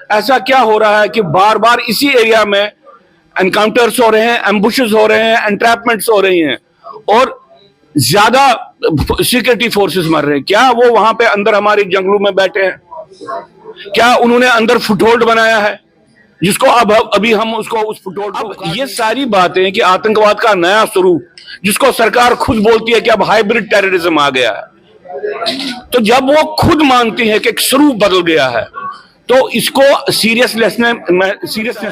ऐसा क्या हो रहा है कि बार बार इसी एरिया में एनकाउंटर्स हो रहे हैं, एम्बुशेस हो रहे हैं, एंट्रैपमेंट्स हो रही हैं और ज्यादा सिक्योरिटी फोर्सेस मर रहे हैं? क्या वो वहां पे अंदर हमारे जंगलों में बैठे हैं? क्या उन्होंने अंदर फुटहोल्ड बनाया है जिसको अब अभी हम उसको उस फुटहोल्ड को? ये सारी बातें कि आतंकवाद का नया स्वरूप जिसको सरकार खुद बोलती है कि अब हाइब्रिड टेररिज्म आ गया है, तो जब वो खुद मानती है कि एक स्वरूप बदल गया है तो इसको सीरियसनेस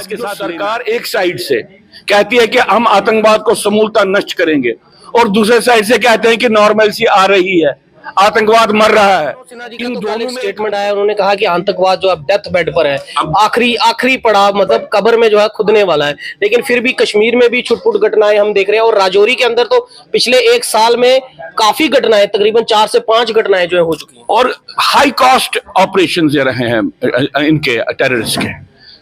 के साथ सरकार एक साइड से कहती है कि हम आतंकवाद को समूलता नष्ट करेंगे और दूसरे साइड से कहते हैं कि नॉर्मलसी आ रही है, आतंकवाद मर रहा है। इन दोनों में स्टेटमेंट आया, उन्होंने कहा कि आतंकवाद जो अब डेथ बेड पर है, आखिरी पड़ाव, मतलब कब्र में जो है खुदने वाला है। लेकिन फिर भी कश्मीर में भी छुटपुट घटनाएं हम देख रहे हैं और राजौरी के अंदर तो पिछले एक साल में काफी घटनाएं, तकरीबन 4 से 5 घटनाएं जो है हो चुकी हैं और हाई कॉस्ट ऑपरेशन रहे हैं इनके टेररिस्ट के।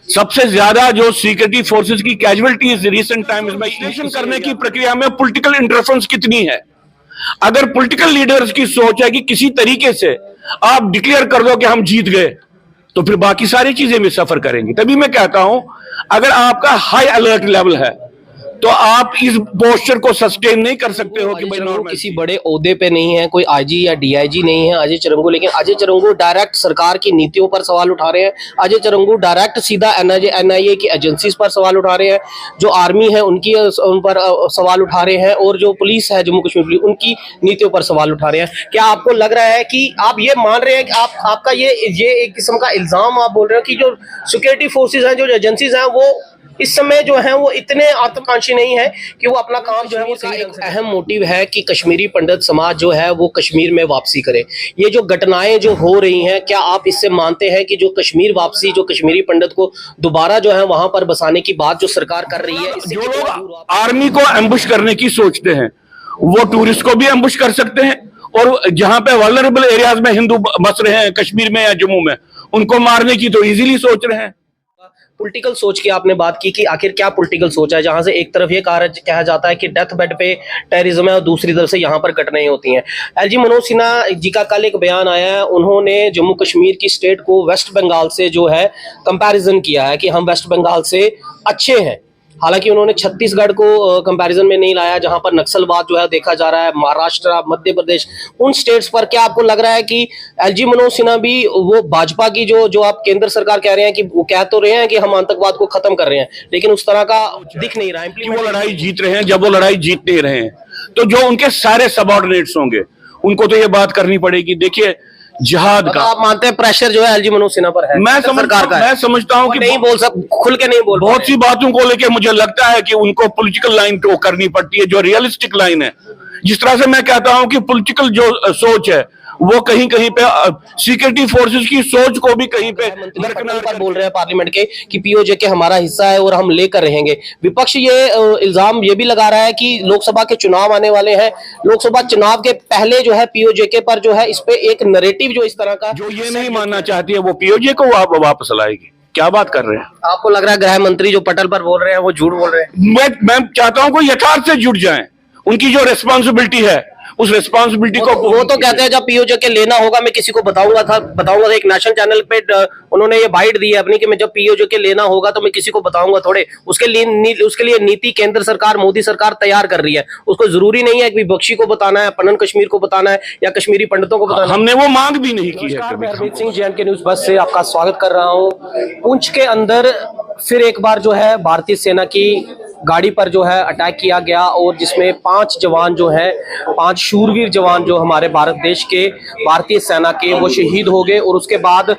सबसे ज्यादा जो सिक्योरिटी फोर्सेस की कैजुअलिटीज रिसेंट टाइम्स में इलेक्शन करने की प्रक्रिया में पॉलिटिकल इंटरफेरेंस कितनी है? अगर पॉलिटिकल लीडर्स की सोच है कि किसी तरीके से आप डिक्लेयर कर दो कि हम जीत गए, तो फिर बाकी सारी चीजें भी सफर करेंगी। तभी मैं कहता हूं अगर आपका हाई अलर्ट लेवल है तो आप इस पोस्चर को सस्टेन नहीं कर सकते हो कि भाई किसी बड़े ओहदे पे नहीं है, कोई आईजी या डीआईजी नहीं है अजय चरंगू, लेकिन अजय चरंगू डायरेक्ट सरकार की नीतियों पर सवाल उठा रहे हैं। अजय चरंगू डायरेक्ट सीधा एनआईए की एजेंसीज पर सवाल उठा रहे हैं, जो आर्मी है उनकी उन पर सवाल उठा रहे हैं और जो पुलिस है जम्मू कश्मीर पुलिस उनकी नीतियों पर सवाल उठा रहे हैं। क्या आपको लग रहा है कि आप ये मान रहे हैं कि आपका ये एक किस्म का इल्जाम आप बोल रहे हो कि जो सिक्योरिटी फोर्सेज हैं, जो एजेंसीज हैं, वो इस समय जो है वो इतने आत्मकांक्षी नहीं है कि वो अपना काम जो है वो सही? एक अहम मोटिव है कि कश्मीरी पंडित समाज जो है वो कश्मीर में वापसी करे। ये जो घटनाएं जो हो रही हैं, क्या आप इससे मानते हैं कि जो कश्मीर वापसी, जो कश्मीरी पंडित को दोबारा जो है वहां पर बसाने की बात जो सरकार कर रही है, जो लोग आर्मी को एम्बुश करने की सोचते हैं वो टूरिस्ट को भी एम्बुश कर सकते हैं और जहां पे वल्नरेबल एरियाज में हिंदू बस रहे हैं कश्मीर में या जम्मू में, उनको मारने की तो इजीली सोच रहे हैं। पॉलिटिकल सोच की आपने बात की कि आखिर क्या पॉलिटिकल सोच है, जहां से एक तरफ ये कहा जाता है कि डेथ बेड पे टेररिज्म है और दूसरी तरफ से यहां पर घटनाएं होती हैं। एलजी मनोज सिन्हा जी का कल एक बयान आया है, उन्होंने जम्मू कश्मीर की स्टेट को वेस्ट बंगाल से जो है कंपैरिजन किया है कि हम वेस्ट बंगाल से अच्छे हैं। हालांकि उन्होंने छत्तीसगढ़ को कंपैरिजन में नहीं लाया जहां पर नक्सलवाद जो है देखा जा रहा है, महाराष्ट्र, मध्य प्रदेश, उन स्टेट्स पर। क्या आपको लग रहा है कि एलजी मनोज सिन्हा भी वो भाजपा की जो आप केंद्र सरकार कह रहे हैं कि वो कह तो रहे हैं कि हम आतंकवाद को खत्म कर रहे हैं, लेकिन उस तरह का दिख नहीं रहा है? वो लड़ाई जीत रहे हैं, जब वो लड़ाई जीत नहीं रहे हैं तो जो उनके सारे सबऑर्डिनेट्स होंगे उनको तो ये बात करनी पड़ेगी। देखिए जिहाद का आप मानते हैं प्रेशर जो है एलजी मनोज सिन्हा पर है? मैं समझता हूं कि नहीं बोल खुल के नहीं बोल, बहुत सी बातों को लेकर मुझे लगता है कि उनको पॉलिटिकल लाइन तो करनी पड़ती है जो रियलिस्टिक लाइन है। जिस तरह से मैं कहता हूं कि पॉलिटिकल जो सोच है वो कहीं कहीं पे सिक्योरिटी फोर्सेस की सोच को भी कहीं पे दरकिनार बोल रहे हैं पार्लियामेंट के कि पीओजे के हमारा हिस्सा है और हम लेकर रहेंगे। विपक्ष ये इल्जाम ये भी लगा रहा है कि लोकसभा के चुनाव आने वाले हैं, लोकसभा चुनाव के पहले जो है पीओजे के पर जो है इस पे एक नैरेटिव जो इस तरह का जो ये नहीं मानना चाहती है वो पीओजे को वापस लाएगी। क्या बात कर रहे हैं? आपको लग रहा है गृह मंत्री जो पटल पर बोल रहे हैं वो झूठ बोल रहे हैं? मैं चाहता हूं कि यथार्थ से जुड़ जाएं, उनकी जो रिस्पॉन्सिबिलिटी है उस रिस्पॉन्सिबिलिटी को वो तो कहते हैं जब पीओजे के लेना होगा मैं किसी को बताऊंगा एक नेशनल चैनल पे उन्होंने ये बाइट दी है अपनी कि मैं जब पीओजे के लेना होगा तो मैं किसी को बताऊंगा थोड़े। उसके लिए नीति केंद्र सरकार, मोदी सरकार तैयार कर रही है। उसको जरूरी नहीं है कि विपक्षी को बताना है, पनन कश्मीर को बताना है या कश्मीरी पंडितों को बताना है। हमने वो मांग भी नहीं की है। मैं हरमीत सिंह JNK न्यूज बस से आपका स्वागत कर रहा हूँ। पुंछ के अंदर फिर एक बार जो है भारतीय सेना की गाड़ी पर जो है अटैक किया गया और जिसमें 5 जवान जो हैं, 5 शूरवीर जवान जो हमारे भारत देश के भारतीय सेना के वो शहीद हो गए और उसके बाद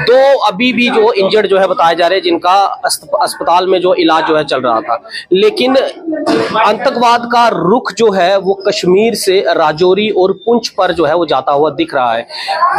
2 अभी भी जो इंजर्ड जो है बताए जा रहे हैं जिनका अस्पताल में जो इलाज जो है चल रहा था। लेकिन आतंकवाद का रुख जो है वो कश्मीर से राजौरी और पुंछ पर जो है वो जाता हुआ दिख रहा है।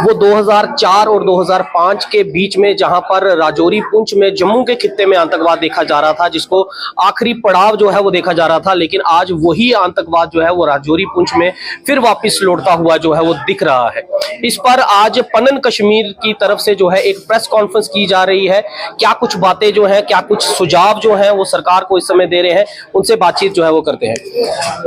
वो 2004 और 2005 के बीच में जहां पर राजौरी पुंछ में जम्मू के खित्ते में आतंकवाद देखा जा रहा था, जिसको आखिरी पड़ाव बदलाव जो है वो देखा जा रहा था, लेकिन आज वही आतंकवाद जो है वो राजौरी पुंछ में फिर वापस लौटता हुआ जो है वो दिख रहा है। इस पर आज पनन कश्मीर की तरफ से जो है एक प्रेस कॉन्फ्रेंस की जा रही है। क्या कुछ बातें जो है, क्या कुछ सुझाव जो है वो सरकार को इस समय दे रहे हैं, उनसे बातचीत जो है वो करते हैं।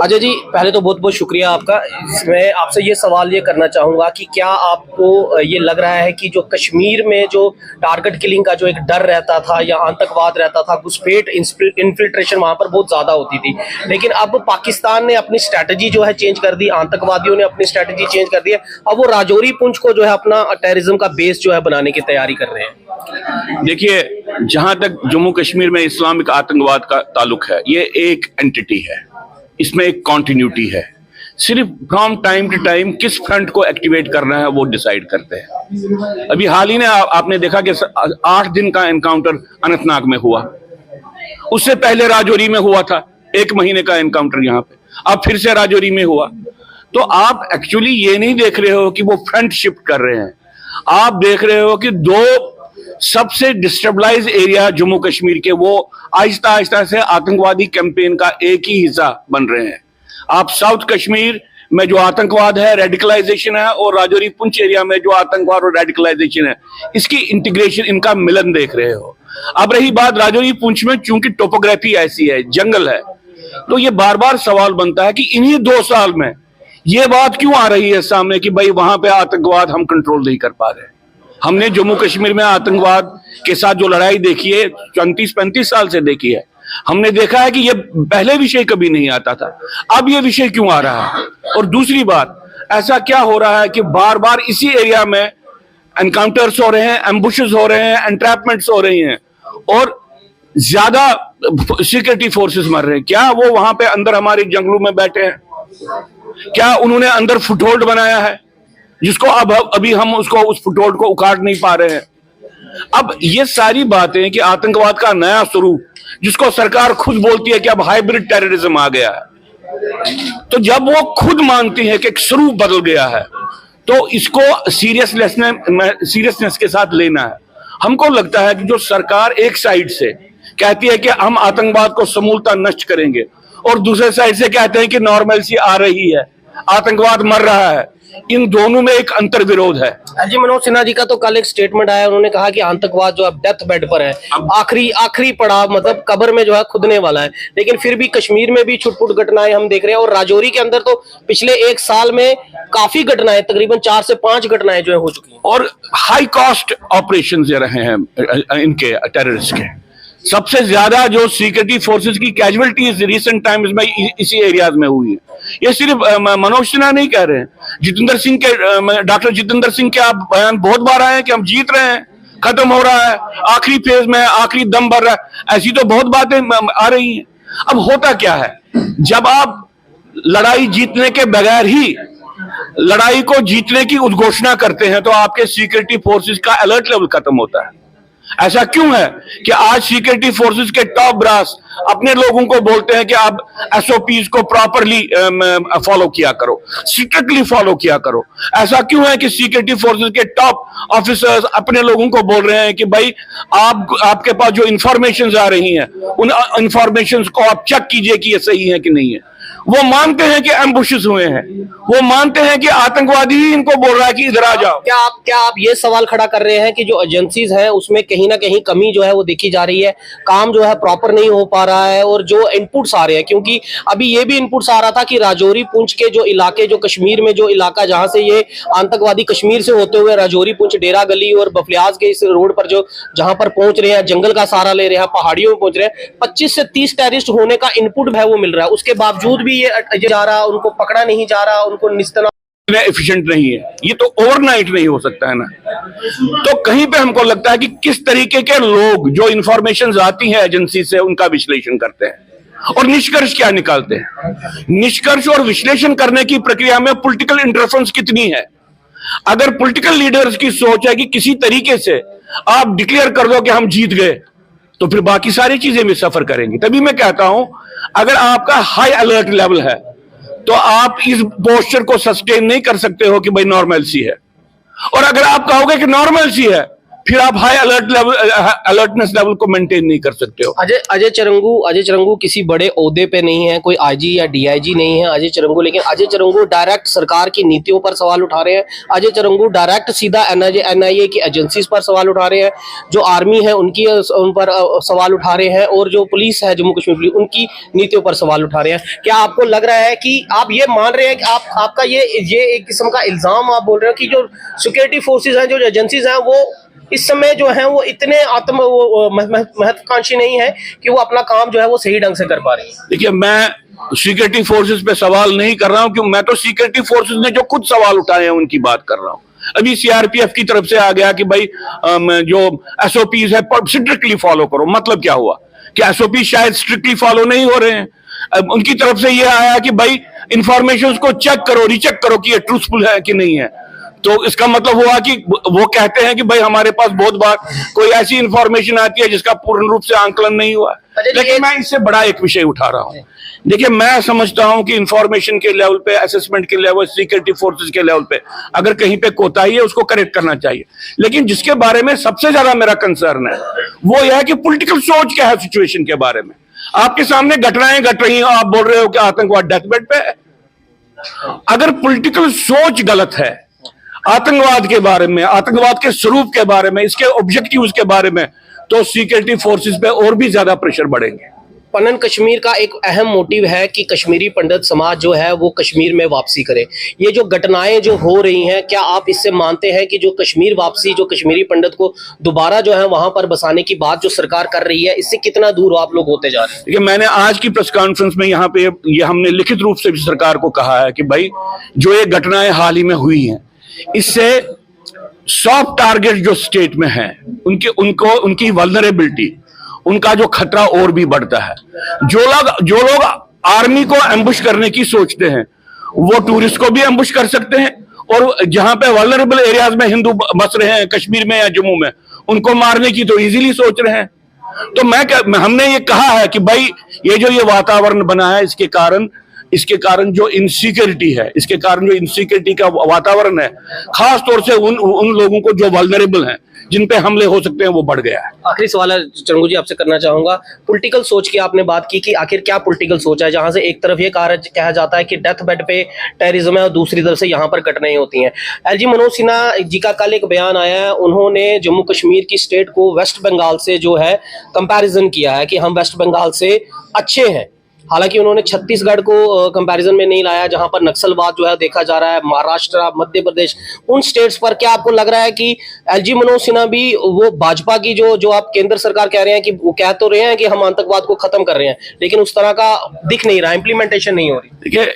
अजय जी, पहले तो बहुत बहुत शुक्रिया आपका। मैं आपसे ये सवाल ये करना चाहूंगा कि क्या आपको ये लग रहा है कि जो कश्मीर में जो टारगेट किलिंग का जो एक डर रहता था या आतंकवाद रहता था, घुसपैठ इन्फिल्ट्रेशन वहां पर बहुत ज्यादा होती थी, लेकिन अब पाकिस्तान ने अपनी स्ट्रैटेजी जो है चेंज कर दी, आतंकवादियों ने अपनी स्ट्रैटेजी चेंज कर दी है, अब वो राजौरी पुंछ को जो है अपना टेररिज्म का बेस जो है बनाने की तैयारी कर रहे हैं? देखिए, जहां तक जम्मू कश्मीर में इस्लामिक आतंकवाद का ताल्लुक है, ये एक एंटिटी है, इसमें एक कॉन्टिन्यूटी है। सिर्फ फ्रॉम टाइम टू टाइम किस फ्रंट को एक्टिवेट करना है वो डिसाइड करते हैं। अभी हाल ही में आपने देखा कि 8 दिन का एनकाउंटर अनंतनाग में हुआ, उससे पहले राजौरी में हुआ था, 1 महीने का एनकाउंटर यहां पे, अब फिर से राजौरी में हुआ। तो आप एक्चुअली ये नहीं देख रहे हो कि वो फ्रंट शिफ्ट कर रहे हैं, आप देख रहे हो कि 2 सबसे डिस्टेबलाइज एरिया जम्मू कश्मीर के वो आहिस्ता आहिस्ता से आतंकवादी कैंपेन का एक ही हिस्सा बन रहे हैं। आप साउथ कश्मीर में जो आतंकवाद है, रेडिकलाइजेशन है, और राजौरी पुंछ एरिया में जो आतंकवाद और रेडिकलाइजेशन है, इसकी इंटीग्रेशन, इनका मिलन देख रहे हो। अब रही बात राजौरी पुंछ में, चूंकि टोपोग्राफी ऐसी है, जंगल है, तो ये बार बार सवाल बनता है कि इन्हीं 2 साल में ये बात क्यों आ रही है सामने कि भाई वहां पे आतंकवाद हम कंट्रोल नहीं कर पा रहे। हमने जम्मू कश्मीर में आतंकवाद के साथ जो लड़ाई देखी है 34-35 साल से देखी है, हमने देखा है कि ये पहले विषय कभी नहीं आता था, अब ये विषय क्यों आ रहा है। और दूसरी बात, ऐसा क्या हो रहा है कि बार बार इसी एरिया में एनकाउंटर्स हो रहे हैं, एम्बुशेस हो रहे हैं, एंट्रैपमेंट्स हो रही हैं, और ज्यादा सिक्योरिटी फोर्सेस मर रहे हैं। क्या वो वहां पे अंदर हमारे जंगलों में बैठे हैं? क्या उन्होंने अंदर फुटहोल्ड बनाया है जिसको अब अभी हम उसको उस फुटहोल्ड को उखाड़ नहीं पा रहे हैं? अब ये सारी बातें कि आतंकवाद का नया स्वरूप, जिसको सरकार खुद बोलती है कि अब हाइब्रिड टेररिज्म आ गया है, तो जब वो खुद मानती है कि एक स्वरूप बदल गया है, तो इसको सीरियसनेस के साथ लेना है। हमको लगता है कि जो सरकार एक साइड से कहती है कि हम आतंकवाद को समूलता नष्ट करेंगे, और दूसरे साइड से कहते हैं कि नॉर्मलसी आ रही है, आतंकवाद मर रहा है, इन दोनों में एक अंतर विरोध है। जी, मनोज सिन्हा जी का तो कल एक स्टेटमेंट आया, उन्होंने कहा कि आतंकवाद जो अब डेथ बेड पर है, आखिरी पड़ाव, मतलब कब्र में जो है खुदने वाला है। लेकिन फिर भी कश्मीर में भी छुटपुट घटनाएं हम देख रहे हैं, और राजौरी के अंदर तो पिछले 1 साल में काफी घटनाएं, तकरीबन 4 से 5 घटनाएं जो है हो चुकी हैं, और हाई कॉस्ट ऑपरेशन रहे हैं इनके टेररिस्ट के। सबसे ज्यादा जो सिक्योरिटी फोर्सेस की कैजुअलिटीज रिसेंट टाइम्स में इसी एरियाज में हुई है। ये सिर्फ मनोज सिन्हा नहीं कह रहे हैं, जितेंद्र सिंह के, डॉक्टर जितेंद्र सिंह के आप बयान बहुत बार आए हैं कि हम जीत रहे हैं, खत्म हो रहा है, आखिरी फेज में, आखिरी दम भर रहा है, ऐसी तो बहुत बातें आ रही हैं। अब होता क्या है, जब आप लड़ाई जीतने के बगैर ही लड़ाई को जीतने की उद्घोषणा करते हैं, तो आपके सिक्योरिटी फोर्सेस का अलर्ट लेवल खत्म होता है। ऐसा क्यों है कि आज सिक्योरिटी फोर्सेस के टॉप ब्रास अपने लोगों को बोलते हैं कि आप एसओपीज को प्रॉपरली फॉलो किया करो, स्ट्रिक्टली फॉलो किया करो? ऐसा क्यों है कि सिक्योरिटी फोर्सेस के टॉप ऑफिसर्स अपने लोगों को बोल रहे हैं कि भाई आपके पास जो इंफॉर्मेशन आ रही हैं, उन इंफॉर्मेशन को आप चेक कीजिए कि ये सही है कि नहीं है? वो मानते हैं कि एम्बुशेस हुए हैं, वो मानते हैं कि आतंकवादी ही इनको बोल रहा है कि इधर आ जाओ। क्या आप ये सवाल खड़ा कर रहे हैं कि जो एजेंसीज है उसमें कहीं ना कहीं कमी जो है वो देखी जा रही है, काम जो है प्रॉपर नहीं हो पा रहा है, और जो इनपुट्स आ रहे हैं, क्योंकि अभी ये भी इनपुट्स आ रहा था कि राजौरी पुंछ के जो इलाके, जो कश्मीर में जो इलाका जहां से ये आतंकवादी कश्मीर से होते हुए राजौरी पुंछ, डेरा गली और बफलियाज के इस रोड पर जो जहां पर पहुंच रहे हैं, जंगल का सहारा ले रहे हैं, पहाड़ियों में पहुंच रहे हैं, 25 से 30 टेररिस्ट होने का इनपुट है वो मिल रहा है। उसके बावजूद भी ये जा रहा, उनको पकड़ा नहीं जा रहा, उनको निस्तना एफिशिएंट नहीं है। ये तो ओवरनाइट नहीं हो सकता है ना। तो कहीं पे हमको लगता है कि किस तरीके के लोग जो इंफॉर्मेशन आती है एजेंसी से, उनका विश्लेषण करते हैं और निष्कर्ष क्या निकालते हैं। निष्कर्ष और विश्लेषण करने की प्रक्रिया में पॉलिटिकल इंटरफेरेंस कितनी है। अगर पॉलिटिकल लीडर्स की सोच है कि किसी तरीके से आप डिक्लेयर कर दो कि हम जीत गए, तो फिर बाकी सारी चीजें भी सफर करेंगी। तभी मैं कहता हूं, अगर आपका हाई अलर्ट लेवल है तो आप इस पोस्चर को सस्टेन नहीं कर सकते हो कि भाई नॉर्मल सी है। और अगर आप कहोगे कि नॉर्मल सी है, फिर आप हाई अलर्टनेस लेवल को मेंटेन नहीं कर सकते हो। अजय चरंगू किसी बड़े ओहदे पे नहीं है, कोई आईजी या डीआईजी नहीं है अजय चरंगू, लेकिन अजय चरंगू डायरेक्ट सरकार की नीतियों पर सवाल उठा रहे हैं। अजय चरंगू डायरेक्ट सीधा एनआईए की एजेंसीज पर सवाल उठा रहे हैं, जो आर्मी है उनकी उन पर सवाल उठा रहे हैं, और जो पुलिस है जम्मू कश्मीर पुलिस उनकी नीतियों पर सवाल उठा रहे हैं। क्या आपको लग रहा है कि आप ये मान रहे हैं कि आपका ये एक किस्म का इल्जाम आप बोल रहे हो कि जो सिक्योरिटी फोर्सेज हैं, जो एजेंसीज हैं, वो इस समय जो है वो इतने महत्वाकांक्षी नहीं है कि वो अपना काम जो है वो सही ढंग से कर पा रही है? देखिए, मैं सिक्योरिटी फोर्सेस पे सवाल नहीं कर रहा हूं, क्योंकि मैं तो सिक्योरिटी फोर्सेस ने जो खुद सवाल उठाए हैं उनकी बात कर रहा हूं। अभी सीआरपीएफ की तरफ से आ गया कि भाई जो एसओपीज है स्ट्रिक्टली फॉलो करो। मतलब क्या हुआ कि एसओपी शायद स्ट्रिक्टली फॉलो नहीं हो रहे हैं। उनकी तरफ से ये आया कि भाई इंफॉर्मेशन को चेक करो, रीचेक करो कि ये ट्रूथफुल है कि नहीं है। तो इसका मतलब हुआ कि वो कहते हैं कि भाई हमारे पास बहुत बार कोई ऐसी इंफॉर्मेशन आती है जिसका पूर्ण रूप से आंकलन नहीं हुआ। लेकिन मैं इससे बड़ा एक विषय उठा रहा हूं। देखिए, मैं समझता हूं कि इंफॉर्मेशन के लेवल पे, असेसमेंट के लेवल, सिक्योरिटी फोर्सेस के लेवल पे अगर कहीं पे कोताही है उसको करेक्ट करना चाहिए। लेकिन जिसके बारे में सबसे ज्यादा मेरा कंसर्न है वो यह है कि पॉलिटिकल सोच क्या है सिचुएशन के बारे में। आपके सामने घटनाएं घट रही हैं, आप बोल रहे हो कि आतंकवाद डेथबेड पे है। अगर पॉलिटिकल सोच गलत है आतंकवाद के बारे में, आतंकवाद के स्वरूप के बारे में, इसके ऑब्जेक्टिव्स के बारे में, तो सिक्योरिटी फोर्सेस पे और भी ज्यादा प्रेशर बढ़ेंगे। पनन कश्मीर का एक अहम मोटिव है कि कश्मीरी पंडित समाज जो है वो कश्मीर में वापसी करे। ये जो घटनाएं जो हो रही हैं, क्या आप इससे मानते हैं कि जो कश्मीर वापसी, जो कश्मीरी पंडित को दोबारा जो है वहां पर बसाने की बात जो सरकार कर रही है, इससे कितना दूर आप लोग होते जा रहे हैं? देखिए, मैंने आज की प्रेस कॉन्फ्रेंस में यहाँ पे ये हमने लिखित रूप से भी सरकार को कहा है कि भाई जो ये घटनाएं हाल ही में हुई हैं, इससे सॉफ्ट टारगेट जो स्टेट में है उनकी वल्नरेबिलिटी, उनका जो खतरा और भी बढ़ता है। जो लोग आर्मी को एम्बुश करने की सोचते हैं वो टूरिस्ट को भी एम्बुश कर सकते हैं, और जहां पे वल्नरेबल एरियाज में हिंदू बस रहे हैं कश्मीर में या जम्मू में, उनको मारने की तो इजीली सोच रहे हैं। तो हमने ये कहा है कि भाई ये वातावरण बना है, इसके कारण जो इनसिक्योरिटी है, इसके कारण जो इनसिक्योरिटी का वातावरण है, खास तौर से उन लोगों को जो वल्नरेबल हैं, जिन पे हमले हो सकते हैं, वो बढ़ गया है। आखिरी सवाल है चरंगू जी आपसे करना चाहूंगा, पॉलिटिकल सोच की आपने बात की कि आखिर क्या पॉलिटिकल सोच है, जहां से एक तरफ ये कहा जाता है कि डेथ बेड पे टेररिज्म है और दूसरी तरफ से यहाँ पर घटनाएं होती हैं। एलजी मनोज सिन्हा जी का कल एक बयान आया है, उन्होंने जम्मू कश्मीर की स्टेट को वेस्ट बंगाल से जो है कंपैरिजन किया है कि हम वेस्ट बंगाल से अच्छे हैं। हालांकि उन्होंने छत्तीसगढ़ को कंपैरिजन में नहीं लाया, जहां पर नक्सलवाद जो है देखा जा रहा है, महाराष्ट्र, मध्य प्रदेश, उन स्टेट्स पर क्या आपको लग रहा है कि एलजी मनोज सिन्हा भी वो भाजपा की जो आप केंद्र सरकार कह रहे हैं कि वो कह तो रहे हैं कि हम आतंकवाद को खत्म कर रहे हैं, लेकिन उस तरह का दिख नहीं रहा, इंप्लीमेंटेशन नहीं हो रही? देखिए,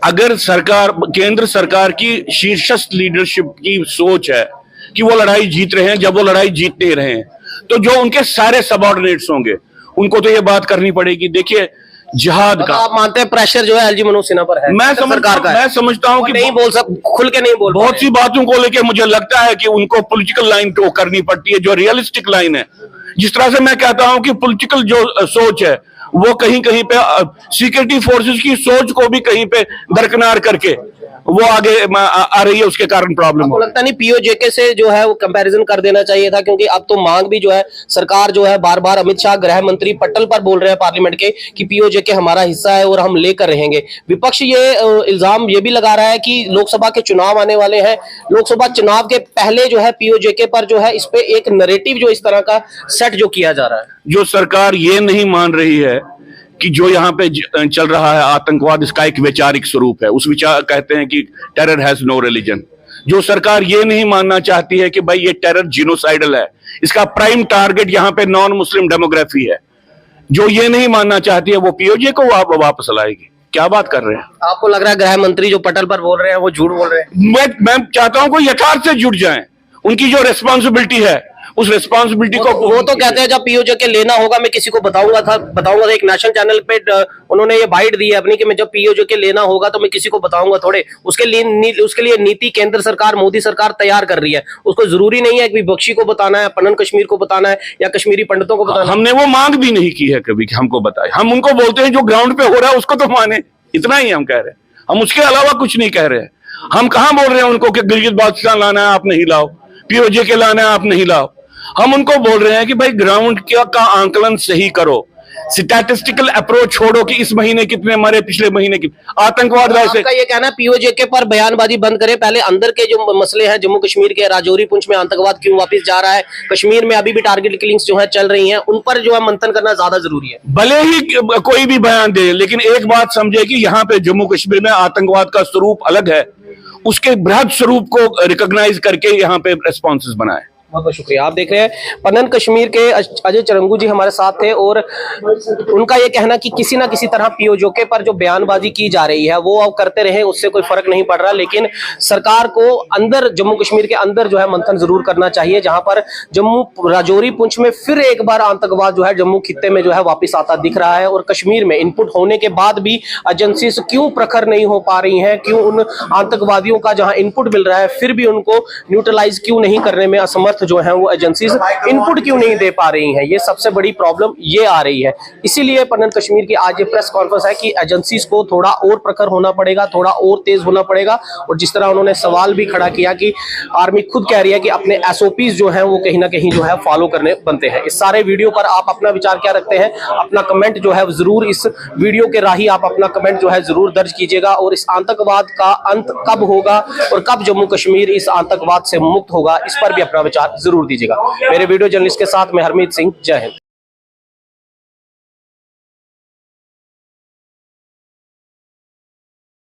अगर केंद्र सरकार की शीर्षस्थ लीडरशिप की सोच है कि वो लड़ाई जीत रहे हैं, जब वो लड़ाई जीत नहीं रहे हैं तो जो उनके सारे सबऑर्डिनेट्स होंगे उनको तो ये बात करनी पड़ेगी। देखिए, जिहाद का आप मानते हैं प्रेशर जो है एलजी मनोज सिन्हा पर है? मैं समझता हूं कि नहीं बोल खुल के नहीं बोल, बहुत सी बातों को लेकर मुझे लगता है कि उनको पॉलिटिकल लाइन तो करनी पड़ती है, जो रियलिस्टिक लाइन है। जिस तरह से मैं कहता हूं कि पॉलिटिकल जो सोच है वो कहीं कहीं पे सिक्योरिटी फोर्सेस की सोच को भी कहीं पे दरकिनार करके वो आगे आ रही है, उसके कारण प्रॉब्लम हो। लगता नहीं पीओजेके से जो है वो कंपैरिजन कर देना चाहिए था, क्योंकि अब तो मांग भी जो है सरकार जो है बार बार, अमित शाह गृह मंत्री पटल पर बोल रहे हैं पार्लियामेंट के कि पीओजेके हमारा हिस्सा है और हम लेकर रहेंगे। विपक्ष ये इल्जाम ये भी लगा रहा है कि लोकसभा के चुनाव आने वाले हैं, लोकसभा चुनाव के पहले जो है पीओजेके पर जो है इस पे एक नैरेटिव जो इस तरह का सेट जो किया जा रहा है। जो सरकार ये नहीं मान रही है कि जो यहाँ पे चल रहा है आतंकवाद, इसका एक वैचारिक स्वरूप है, उस विचार कहते हैं कि टेरर हैज नो रिलीजन। जो सरकार ये नहीं मानना चाहती है कि भाई ये टेरर जिनोसाइडल है, इसका प्राइम टारगेट यहाँ पे नॉन मुस्लिम डेमोग्राफी है, जो ये नहीं मानना चाहती है वो पीओजे को वापस लाएगी। क्या बात कर रहे हैं? आपको लग रहा है गृह मंत्री जो पटल पर बोल रहे हैं वो झूठ बोल रहे हैं? मैं चाहता हूं कि यथार्थ से जुड़ जाएं, उनकी जो रेस्पॉन्सिबिलिटी है उस रेस्पॉन्सिबिलिटी को वो तो कहते हैं जब पीओजेके लेना होगा मैं किसी को बताऊंगा था। एक नेशनल चैनल पे उन्होंने ये बाइट दी है अपनी कि मैं जब पीओजेके लेना होगा तो मैं किसी को बताऊंगा थोड़े। उसके लिए नीति केंद्र सरकार, मोदी सरकार तैयार कर रही है। उसको जरूरी नहीं है कि विपक्षी को बताना है, पनन कश्मीर को बताना है या कश्मीरी पंडितों को बताना है। हमने वो मांग भी नहीं की है कभी कि हमको बताए। हम उनको बोलते हैं जो ग्राउंड पे हो रहा है उसको तो माने, इतना ही हम कह रहे हैं। हम उसके अलावा कुछ नहीं कह रहे हैं। हम कहां बोल रहे हैं उनको कि गिलगित बाल्टिस्तान लाना है आप नहीं लाओ, पीओजेके लाना है आप नहीं लाओ। हम उनको बोल रहे हैं कि भाई ग्राउंड का आंकलन सही करो, स्टैटिस्टिकल अप्रोच छोड़ो कि इस महीने कितने मरे, पिछले महीने की आतंकवाद वैसे। आपका ये कहना पीओजे पर बयानबाजी बंद करे, पहले अंदर के जो मसले हैं जम्मू कश्मीर के, राजौरी पुंछ में आतंकवाद क्यों वापस जा रहा है, कश्मीर में अभी भी टारगेट किलिंग्स जो है चल रही हैं, उन पर जो है मंथन करना ज्यादा जरूरी है। भले ही कोई भी बयान दे, लेकिन एक बात समझे कि यहाँ पे जम्मू कश्मीर में आतंकवाद का स्वरूप अलग है, उसके बृहद स्वरूप को रिकॉग्नाइज करके यहाँ पे रेस्पॉन्सेस बनाए। बहुत बहुत शुक्रिया। आप देख रहे हैं पन्नन कश्मीर के अजय चरंगू जी हमारे साथ थे, और उनका ये कहना कि किसी ना किसी तरह पीओजे पर जो बयानबाजी की जा रही है वो अब करते रहे, उससे कोई फर्क नहीं पड़ रहा, लेकिन सरकार को अंदर जम्मू कश्मीर के अंदर जो है मंथन जरूर करना चाहिए, जहां पर जम्मू राजौरी पुंछ में फिर एक बार आतंकवाद जो है जम्मू खित्ते में जो है वापिस आता दिख रहा है, और कश्मीर में इनपुट होने के बाद भी एजेंसी क्यों प्रखर नहीं हो पा रही है, क्यों उन आतंकवादियों का जहां इनपुट मिल रहा है फिर भी उनको न्यूट्रलाइज क्यों नहीं करने में असमर्थ जो है वो एजेंसीज इनपुट क्यों नहीं दे पा रही हैं, ये सबसे बड़ी प्रॉब्लम ये आ रही है। इसीलिए पन्नन कश्मीर की आज ये प्रेस कॉन्फ्रेंस है कि एजेंसीज को थोड़ा और प्रखर होना पड़ेगा, थोड़ा और तेज होना पड़ेगा, और जिस तरह उन्होंने सवाल भी खड़ा किया कि आर्मी खुद कह रही है कि अपने एसओपीज जो है वो कहीं ना कहीं जो है फॉलो करने बनते हैं। इस सारे वीडियो पर आप अपना विचार क्या रखते हैं, अपना कमेंट जो है जरूर इस वीडियो के राही आप अपना कमेंट जो है जरूर दर्ज कीजिएगा, और इस आतंकवाद का अंत कब होगा और कब जम्मू कश्मीर इस आतंकवाद से मुक्त होगा, इस पर भी अपना विचार जरूर दीजिएगा। मेरे वीडियो जर्नलिस्ट के साथ मैं हरमीत सिंह, जय हिंद।